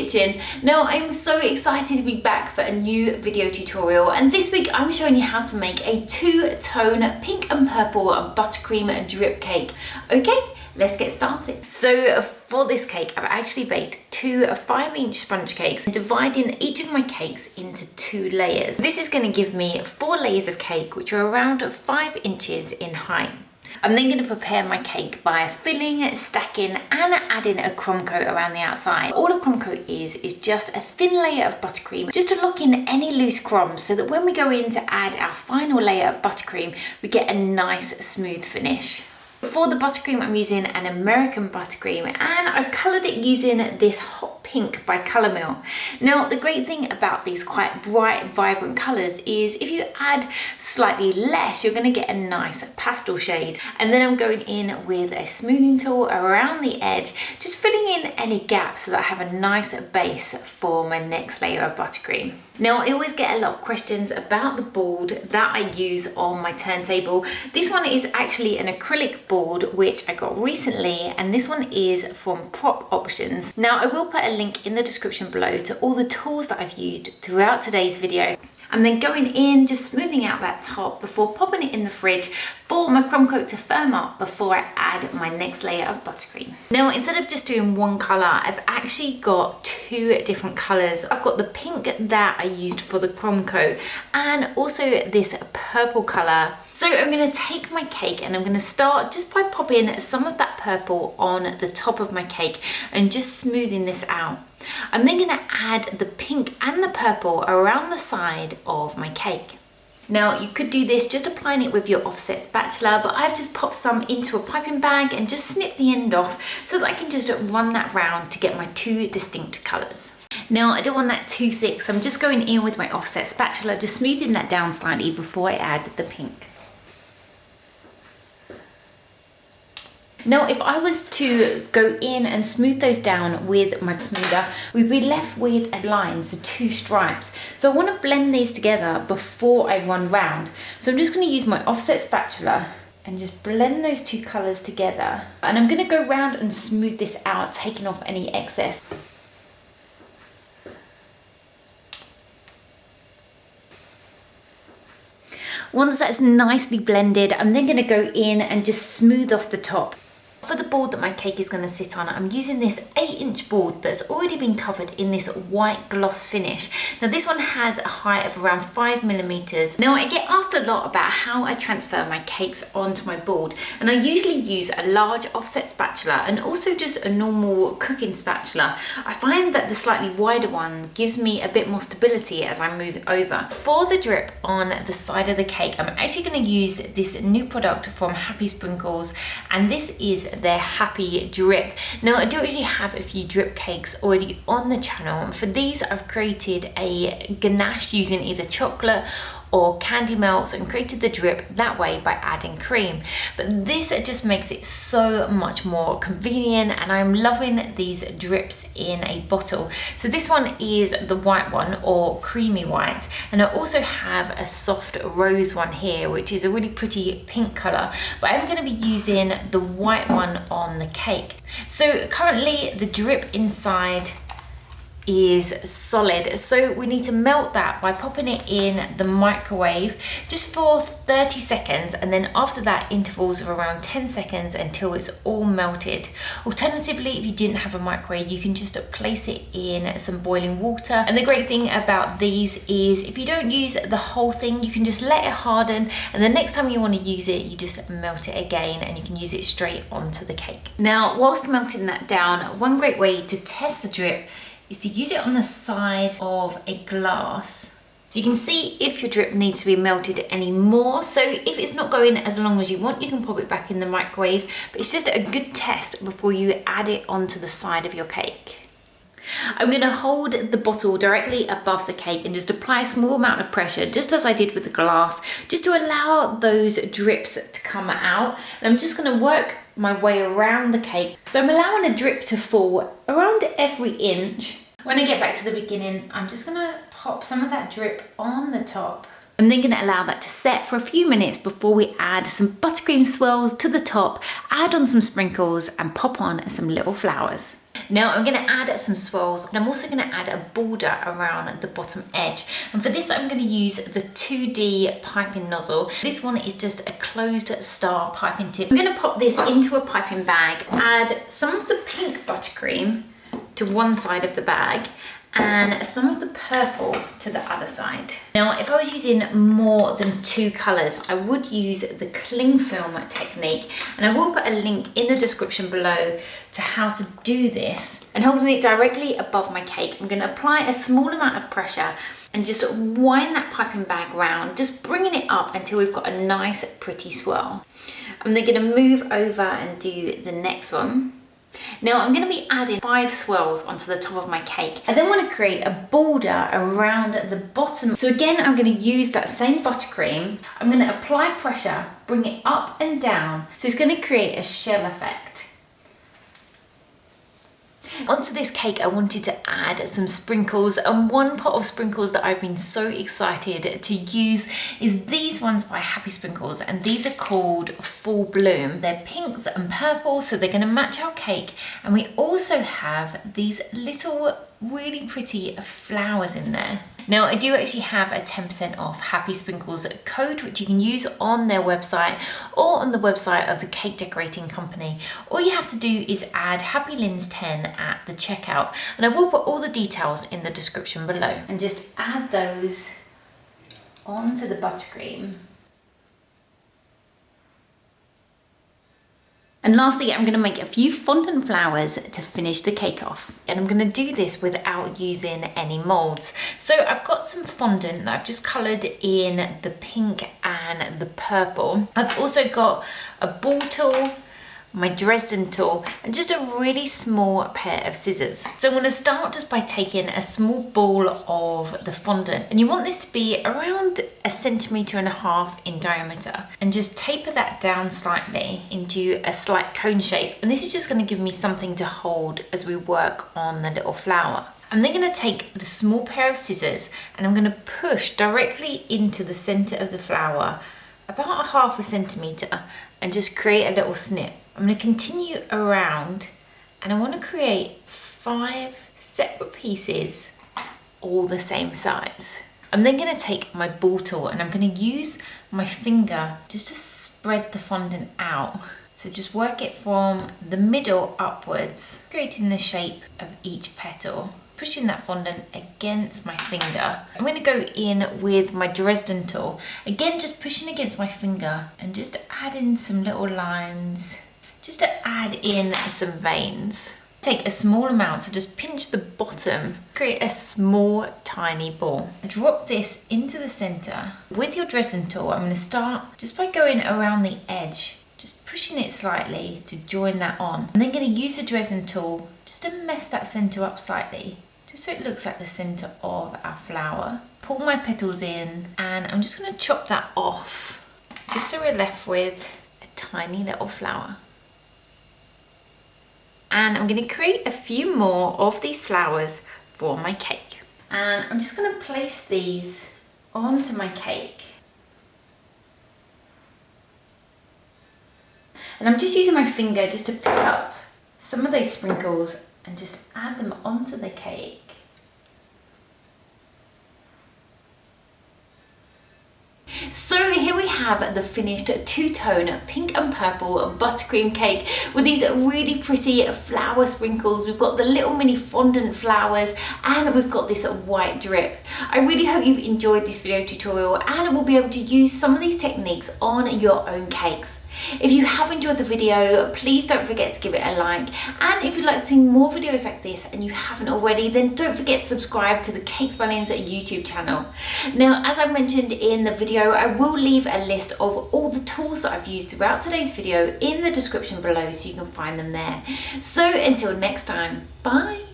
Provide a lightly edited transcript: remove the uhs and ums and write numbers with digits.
kitchen. Now I'm so excited to be back for a new video tutorial, and this week I'm showing you how to make a two-tone pink and purple buttercream drip cake. Okay, let's get started. So for this cake, I've actually baked two 5-inch sponge cakes, dividing each of my cakes into 2 layers. This is going to give me 4 layers of cake, which are around 5 inches in height. I'm then going to prepare my cake by filling, stacking and adding a crumb coat around the outside. All a crumb coat is just a thin layer of buttercream, just to lock in any loose crumbs so that when we go in to add our final layer of buttercream, we get a nice smooth finish. For the buttercream, I'm using an American buttercream, and I've coloured it using this hot pink by Colour Mill. Now, the great thing about these quite bright, vibrant colours is if you add slightly less, you're going to get a nice pastel shade. And then I'm going in with a smoothing tool around the edge, just filling in any gaps so that I have a nice base for my next layer of buttercream. Now, I always get a lot of questions about the board that I use on my turntable. This one is actually an acrylic board, which I got recently, and this one is from Prop Options. Now, I will put a link in the description below to all the tools that I've used throughout today's video. I'm then going in, just smoothing out that top before popping it in the fridge for my crumb coat to firm up before I add my next layer of buttercream. Now, instead of just doing one colour, I've actually got 2 different colours. I've got the pink that I used for the crumb coat and also this purple colour. So I'm going to take my cake and I'm going to start just by popping some of that purple on the top of my cake and just smoothing this out. I'm then going to add the pink and the purple around the side of my cake. Now, you could do this just applying it with your offset spatula, but I've just popped some into a piping bag and just snipped the end off so that I can just run that round to get my 2 distinct colours. Now, I don't want that too thick, so I'm just going in with my offset spatula, just smoothing that down slightly before I add the pink. Now, if I was to go in and smooth those down with my smoother, we'd be left with a line, so 2 stripes. So I want to blend these together before I run round. So I'm just going to use my offset spatula and just blend those 2 colours together. And I'm going to go round and smooth this out, taking off any excess. Once that's nicely blended, I'm then going to go in and just smooth off the top. For the board that my cake is going to sit on, I'm using this 8-inch board that's already been covered in this white gloss finish. Now, this one has a height of around 5mm. Now, I get asked a lot about how I transfer my cakes onto my board, and I usually use a large offset spatula and also just a normal cooking spatula. I find that the slightly wider one gives me a bit more stability as I move over. For the drip on the side of the cake, I'm actually going to use this new product from Happy Sprinkles, and this is their Happy Drip. Now, I do actually have a few drip cakes already on the channel, and for these I've created a ganache using either chocolate or candy melts and created the drip that way by adding cream. But this just makes it so much more convenient, and I'm loving these drips in a bottle. So this one is the white one, or creamy white, and I also have a soft rose one here, which is a really pretty pink colour, but I'm going to be using the white one on the cake. So currently the drip inside is solid, so we need to melt that by popping it in the microwave just for 30 seconds, and then after that intervals of around 10 seconds until it's all melted. Alternatively, if you didn't have a microwave, you can just place it in some boiling water. And the great thing about these is if you don't use the whole thing, you can just let it harden, and the next time you want to use it, you just melt it again and you can use it straight onto the cake. Now, whilst melting that down, one great way to test the drip is to use it on the side of a glass. So you can see if your drip needs to be melted anymore. So if it's not going as long as you want, you can pop it back in the microwave, but it's just a good test before you add it onto the side of your cake. I'm going to hold the bottle directly above the cake and just apply a small amount of pressure, just as I did with the glass, just to allow those drips to come out. And I'm just going to work my way around the cake. So I'm allowing a drip to fall around every inch. When I get back to the beginning, I'm just going to pop some of that drip on the top. I'm then going to allow that to set for a few minutes before we add some buttercream swirls to the top, add on some sprinkles and pop on some little flowers. Now I'm going to add some swirls, and I'm also going to add a border around the bottom edge. And for this I'm going to use the 2D piping nozzle. This one is just a closed star piping tip. I'm going to pop this into a piping bag, add some of the pink buttercream to one side of the bag and some of the purple to the other side. Now, if I was using more than 2 colours, I would use the cling film technique, and I will put a link in the description below to how to do this. And holding it directly above my cake, I'm going to apply a small amount of pressure and just sort of wind that piping bag round, just bringing it up until we've got a nice pretty swirl. I'm then going to move over and do the next one. Now I'm going to be adding 5 swirls onto the top of my cake. I then want to create a border around the bottom. So again, I'm going to use that same buttercream. I'm going to apply pressure, bring it up and down. So it's going to create a shell effect. Onto this cake I wanted to add some sprinkles, and one pot of sprinkles that I've been so excited to use is these ones by Happy Sprinkles, and these are called Full Bloom. They're pinks and purple, so they're going to match our cake. And we also have these little really pretty flowers in there. Now I do actually have a 10% off Happy Sprinkles code, which you can use on their website or on the website of the cake decorating company. All you have to do is add Happy Lin's 10 at the checkout, and I will put all the details in the description below. And just add those onto the buttercream. And lastly, I'm going to make a few fondant flowers to finish the cake off. And I'm going to do this without using any molds. So I've got some fondant that I've just coloured in the pink and the purple. I've also got a ball tool, my Dresden tool, and just a really small pair of scissors. So I'm going to start just by taking a small ball of the fondant, and you want this to be around 1.5 centimeters in diameter, and just taper that down slightly into a slight cone shape. And this is just going to give me something to hold as we work on the little flower. I'm then going to take the small pair of scissors and I'm going to push directly into the center of the flower about 0.5 centimeter and just create a little snip. I'm going to continue around, and I want to create 5 separate pieces all the same size. I'm then going to take my ball tool and I'm going to use my finger just to spread the fondant out. So just work it from the middle upwards, creating the shape of each petal. Pushing that fondant against my finger. I'm going to go in with my Dresden tool. Again, just pushing against my finger and just add in some little lines, just to add in some veins. Take a small amount, so just pinch the bottom, create a small tiny ball. Drop this into the center. With your Dresden tool, I'm going to start just by going around the edge, just pushing it slightly to join that on. I'm then going to use the Dresden tool just to mess that center up slightly, just so it looks like the center of our flower. Pull my petals in, and I'm just going to chop that off, just so we're left with a tiny little flower. And I'm going to create a few more of these flowers for my cake. And I'm just going to place these onto my cake. And I'm just using my finger just to pick up some of those sprinkles and just add them onto the cake. So here we have the finished two-tone pink and purple buttercream cake with these really pretty flower sprinkles. We've got the little mini fondant flowers and we've got this white drip. I really hope you've enjoyed this video tutorial and will be able to use some of these techniques on your own cakes. If you have enjoyed the video, please don't forget to give it a like, and if you'd like to see more videos like this and you haven't already, then don't forget to subscribe to the Cakes by Lin's YouTube channel. Now, as I mentioned in the video, I will leave a list of all the tools that I've used throughout today's video in the description below so you can find them there. So until next time, bye!